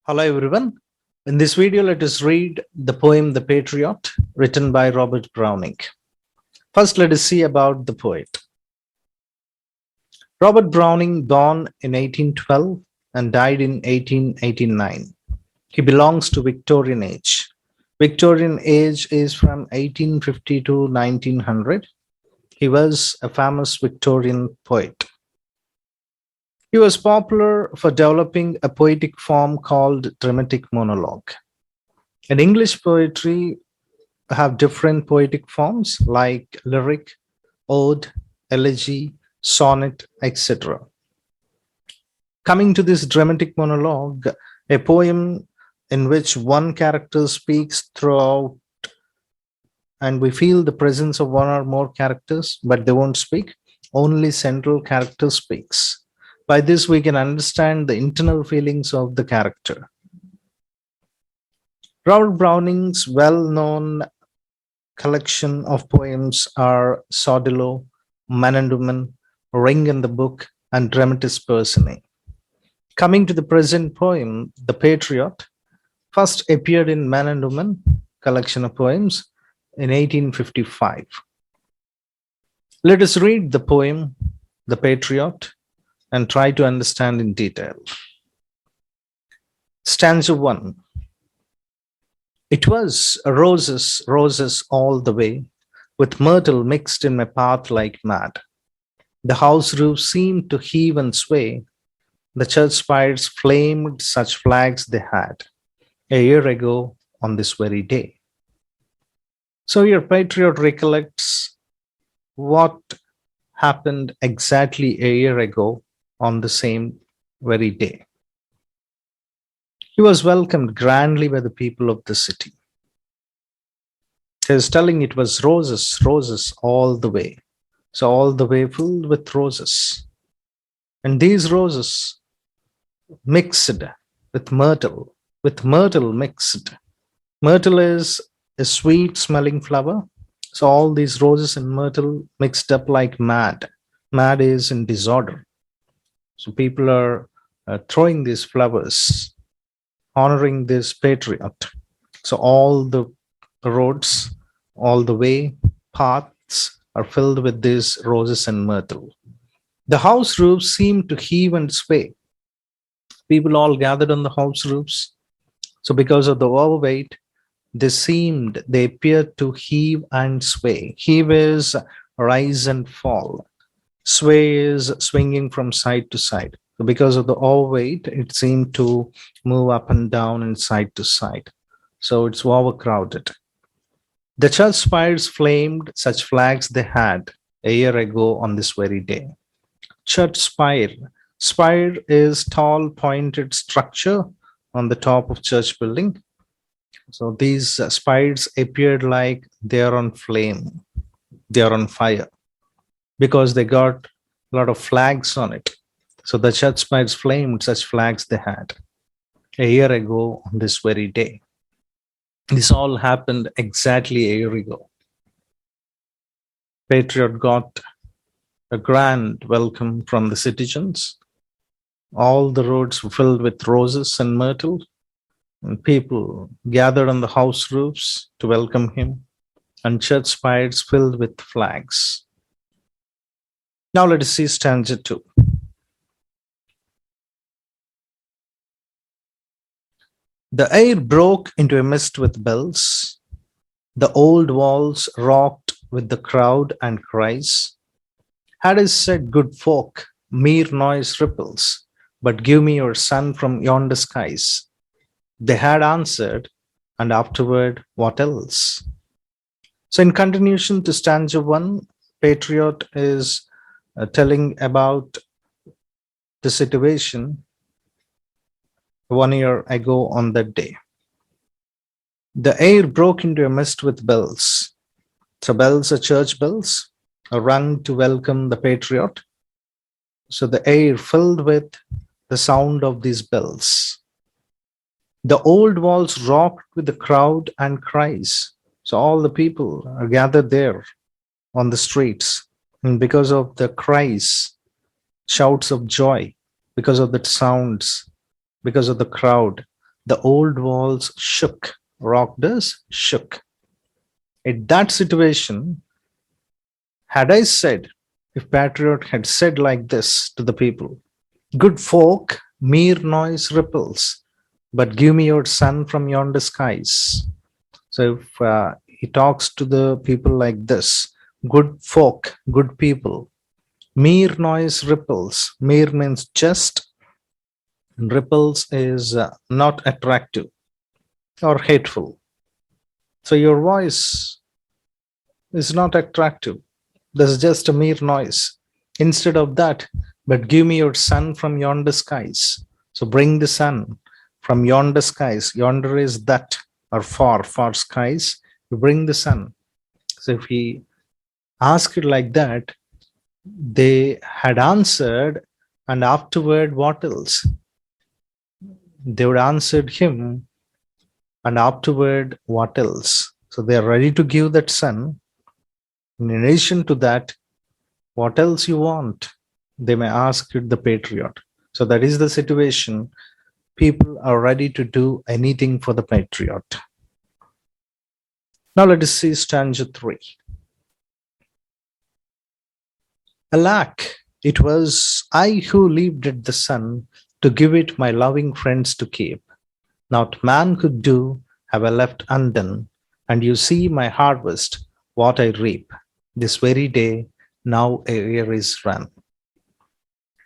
Hello everyone. In this video, let us read the poem The Patriot, written by Robert Browning. First, let us see about the poet. Robert Browning, born in 1812 and died in 1889. He belongs to Victorian age. Victorian age is from 1850 to 1900. He was a famous Victorian poet. He was popular for developing a poetic form called dramatic monologue. In English poetry, have different poetic forms like lyric, ode, elegy, sonnet, etc. Coming to this dramatic monologue, a poem in which one character speaks throughout and we feel the presence of one or more characters, but they won't speak. Only central character speaks. By this, we can understand the internal feelings of the character. Robert Browning's well-known collection of poems are Sordello, Man and Woman, Ring and the Book, and Dramatis Personae. Coming to the present poem, The Patriot, first appeared in Man and Woman, collection of poems, in 1855. Let us read the poem, The Patriot, and try to understand in detail. Stanza 1. It was roses, roses all the way, with myrtle mixed in my path like mad. The house roofs seemed to heave and sway. The church spires flamed, such flags they had, a year ago on this very day. So your patriot recollects what happened exactly a year ago on the same very day. He was welcomed grandly by the people of the city. He is telling it was roses, roses all the way. So all the way filled with roses. And these roses mixed with myrtle mixed. Myrtle is a sweet smelling flower. So all these roses and myrtle mixed up like mad. Mad is in disorder. So people are throwing these flowers, honoring this patriot. So all the roads, all the way, paths are filled with these roses and myrtle. The house roofs seemed to heave and sway. People all gathered on the house roofs. So because of the overweight, they appeared to heave and sway. Heave is rise and fall. Sway is swinging from side to side. So because of the overweight, it seemed to move up and down and side to side. So it's overcrowded. The church spires flamed, such flags they had a year ago on this very day. Church spire. Spire is tall, pointed structure on the top of church building. So these spires appeared like they are on flame. They are on fire, because they got a lot of flags on it. So the church spires flamed, such flags they had a year ago on this very day. This all happened exactly a year ago. Patriot got a grand welcome from the citizens. All the roads were filled with roses and myrtle, and people gathered on the house roofs to welcome him, and church spires filled with flags. Now let us see stanza 2. The air broke into a mist with bells. The old walls rocked with the crowd and cries. Had I said, good folk, mere noise ripples, but give me your son from yonder skies. They had answered, and afterward, what else? So in continuation to stanza 1, Patriot is telling about the situation 1 year ago on that day. The air broke into a mist with bells. So bells are church bells, are rung to welcome the patriot. So the air filled with the sound of these bells. The old walls rocked with the crowd and cries. So all the people are gathered there on the streets. And because of the cries, shouts of joy, because of the sounds, because of the crowd, The old walls shook, rocked us, shook. At that situation, had I said, if Patriot had said like this to the people, good folk, mere noise ripples, but give me your son from yonder skies. So if he talks to the people like this, good folk, good people, mere noise ripples. Mere means just, and ripples is not attractive or hateful. So your voice is not attractive. There's just a mere noise. Instead of that, but give me your son from yonder skies. So bring the sun from yonder skies. Yonder is that, or far, far skies. You bring the sun. So if he asked it like that, they had answered, and afterward, what else? They would answered him, and afterward, what else? So they are ready to give that sun. In addition to that, what else you want? They may ask it the Patriot. So that is the situation. People are ready to do anything for the Patriot. Now let us see stanza 3. Alack, it was I who leaped at the sun to give it my loving friends to keep. Not man could do, have I left undone, and you see my harvest, what I reap. This very day, now a year is run.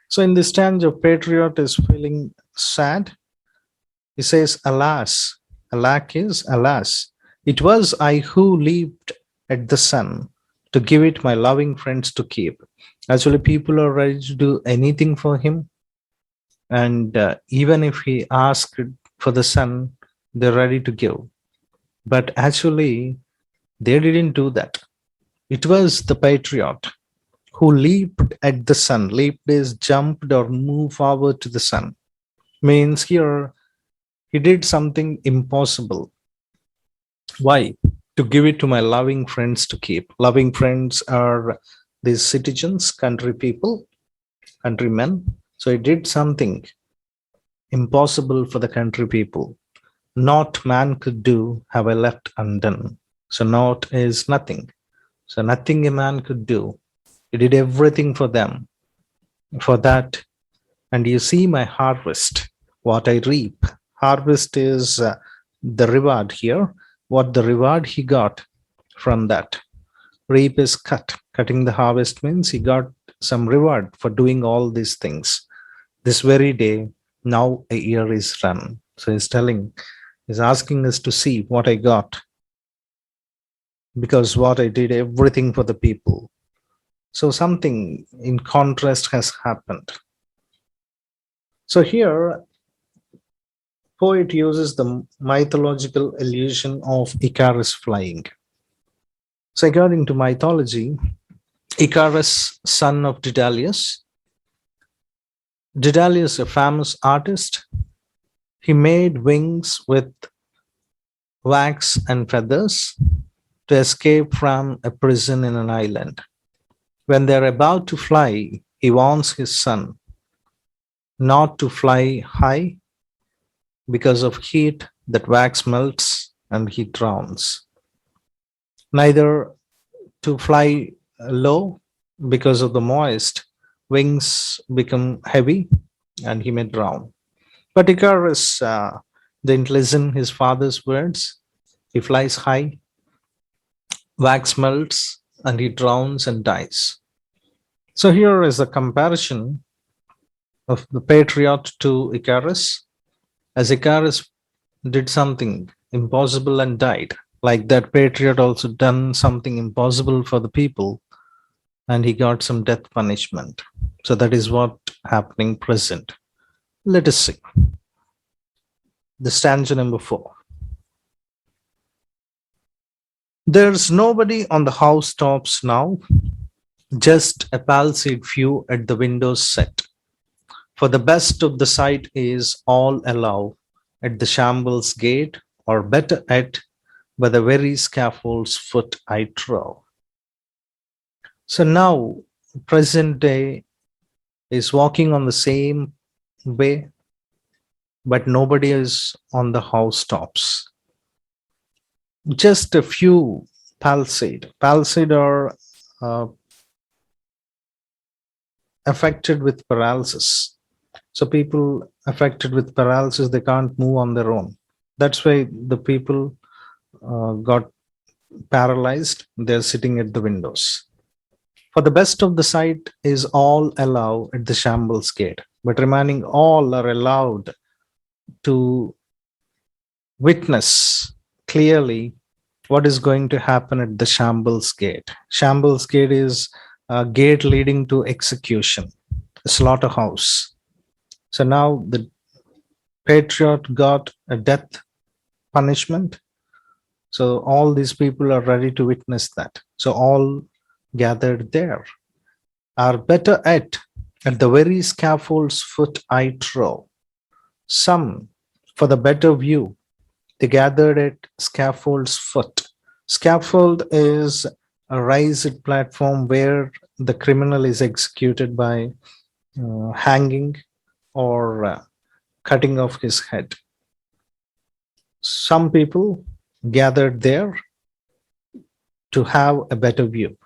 So in this stanza, Patriot is feeling sad. He says, alas, alack is alas. It was I who leaped at the sun to give it my loving friends to keep. Actually, people are ready to do anything for him. And even if he asked for the sun, they're ready to give. But actually, they didn't do that. It was the Patriot who leaped at the sun. Leaped is jumped or moved forward to the sun. Means here, he did something impossible. Why? To give it to my loving friends to keep. Loving friends are these citizens, country people, countrymen. So he did something impossible for the country people. Not man could do, have I left undone. So not is nothing. So nothing a man could do. He did everything for them. For that, and you see my harvest, what I reap. Harvest is the reward here. What the reward he got from that. Reap is cut. Cutting the harvest means he got some reward for doing all these things. This very day, now a year is run. So he's asking us to see what I got. Because what I did, everything for the people. So something in contrast has happened. So here, poet uses the mythological illusion of Icarus flying. So according to mythology, Icarus, son of Daedalus, a famous artist, he made wings with wax and feathers to escape from a prison in an island. When they're about to fly, he warns his son not to fly high because of heat, that wax melts and he drowns. Neither to fly low because of the moist, wings become heavy and he may drown. But Icarus didn't listen his father's words. He flies high, wax melts, and he drowns and dies. So here is a comparison of the Patriot to Icarus. As Icarus did something impossible and died, like that Patriot also done something impossible for the people and he got some death punishment. So that is what happening present. Let us see. The stanza number 4. There's nobody on the housetops now, just a palsied few at the windows set. For the best of the sight is all allow at the shambles gate, or better yet, by the very scaffold's foot I trow. So now, present day is walking on the same way. but nobody is on the housetops. Just a few palsied. Palsied are uh, affected with paralysis. So people affected with paralysis, they can't move on their own. That's why the people got paralyzed. They're sitting at the windows. For the best of the sight is all allowed at the shambles gate, but remaining all are allowed to witness clearly what is going to happen at the shambles gate. Shambles gate is a gate leading to execution, a slaughterhouse. So now the Patriot got a death punishment. So all these people are ready to witness that. So all gathered there. Are better at the very scaffold's foot I trove. Some, for the better view, they gathered at scaffold's foot. Scaffold is a raised platform where the criminal is executed by hanging or cutting off his head. Some people gathered there to have a better view.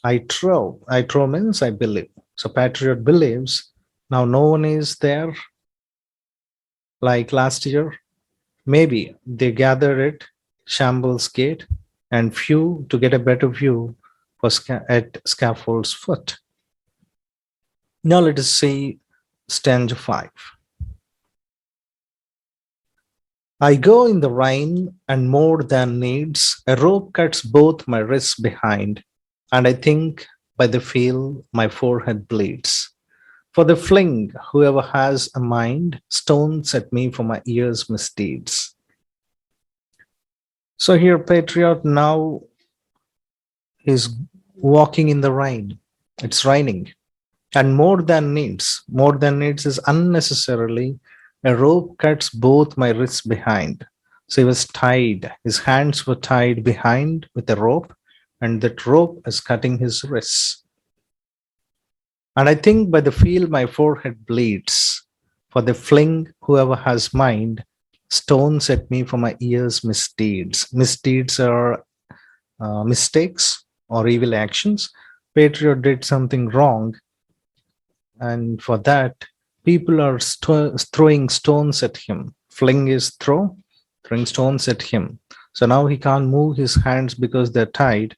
I trove. I trove means I believe. So Patriot believes. Now no one is there like last year. Maybe they gathered at Shambles Gate and few to get a better view for at scaffold's foot. Now let us see stanza 5. I go in the rain and more than needs, a rope cuts both my wrists behind, and I think by the feel my forehead bleeds. For the fling, whoever has a mind, stones at me for my ears' misdeeds. So here Patriot now is walking in the rain. It's raining. And more than needs is unnecessarily a rope cuts both my wrists behind. So he was tied. His hands were tied behind with a rope, and that rope is cutting his wrists. And I think by the feel my forehead bleeds. For the fling, whoever has mind, stones at me for my ears' misdeeds. Misdeeds are mistakes or evil actions. Patriot did something wrong, and for that, people are throwing stones at him. Fling is throwing stones at him. So now he can't move his hands because they're tied.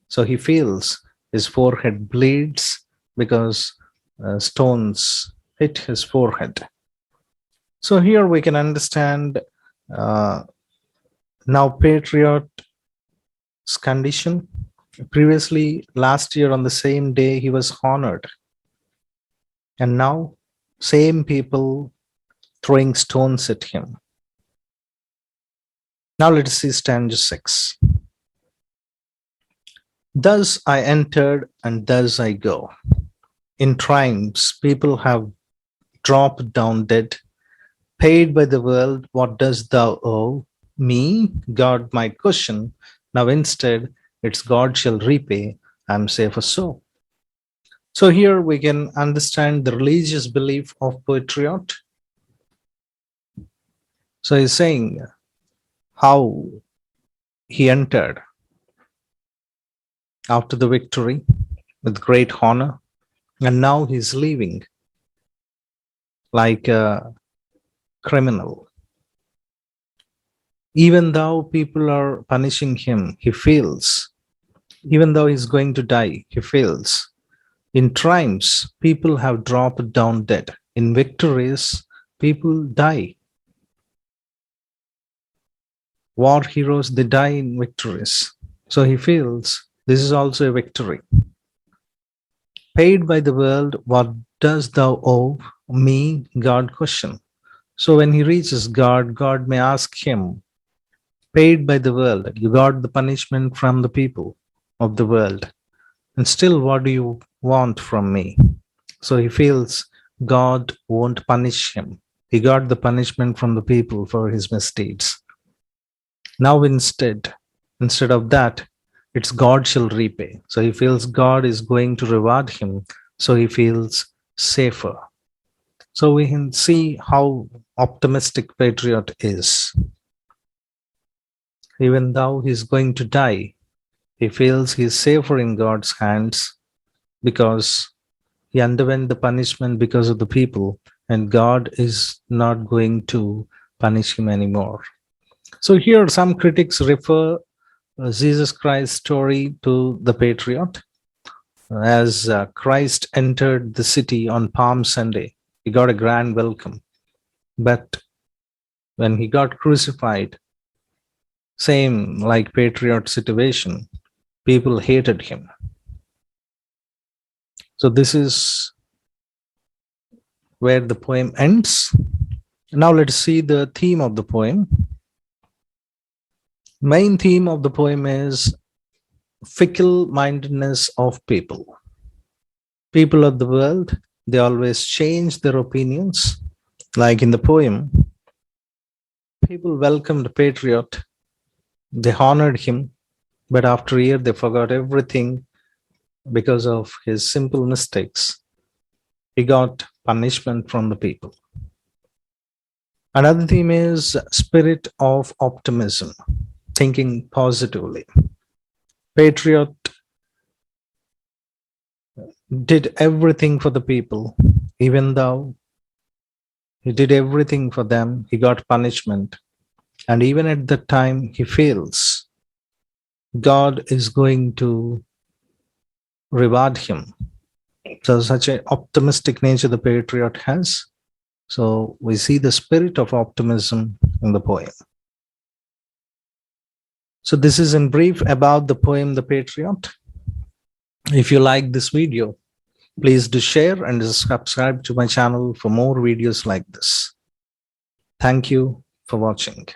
So he feels his forehead bleeds because stones hit his forehead. So here we can understand now Patriot's condition. Previously, last year on the same day, he was honored. And now, same people throwing stones at him. Now let us see stanza 6. Thus I entered and thus I go. In triumphs, people have dropped down dead. Paid by the world, what dost thou owe? Me, God, my cushion. Now instead, it's God shall repay. I'm safer so. So here we can understand the religious belief of Patriot. So he's saying how he entered after the victory with great honor, and now he's leaving like a criminal. Even though people are punishing him, he feels, even though he's going to die, he feels. In triumphs, people have dropped down dead. In victories, people die. War heroes, they die in victories. So he feels this is also a victory. Paid by the world, what dost thou owe? Me, God question. So when he reaches God, God may ask him, paid by the world, you got the punishment from the people of the world. And still, what do you want from me? So he feels God won't punish him. He got the punishment from the people for his misdeeds. Now instead of that, it's God shall repay. So he feels God is going to reward him. So he feels safer. So we can see how optimistic Patriot is. Even though he's going to die, he feels he's safer in God's hands because he underwent the punishment because of the people, and God is not going to punish him anymore. So here some critics refer Jesus Christ's story to the Patriot. As Christ entered the city on Palm Sunday, he got a grand welcome. But when he got crucified, same like Patriot situation, people hated him. So this is where the poem ends. Now let's see the theme of the poem. Main theme of the poem is fickle-mindedness of people. People of the world, they always change their opinions. Like in the poem, people welcomed Patriot, they honored him, but after a year they forgot everything because of his simple mistakes. He got punishment from the people. Another theme is spirit of optimism, thinking positively. Patriot did everything for the people. Even though he did everything for them, he got punishment. And even at that time, he fails. God is going to reward him. So such an optimistic nature the Patriot has. So we see the spirit of optimism in the poem. So this is in brief about the poem The Patriot. If you like this video, please do share and subscribe to my channel for more videos like this. Thank you for watching.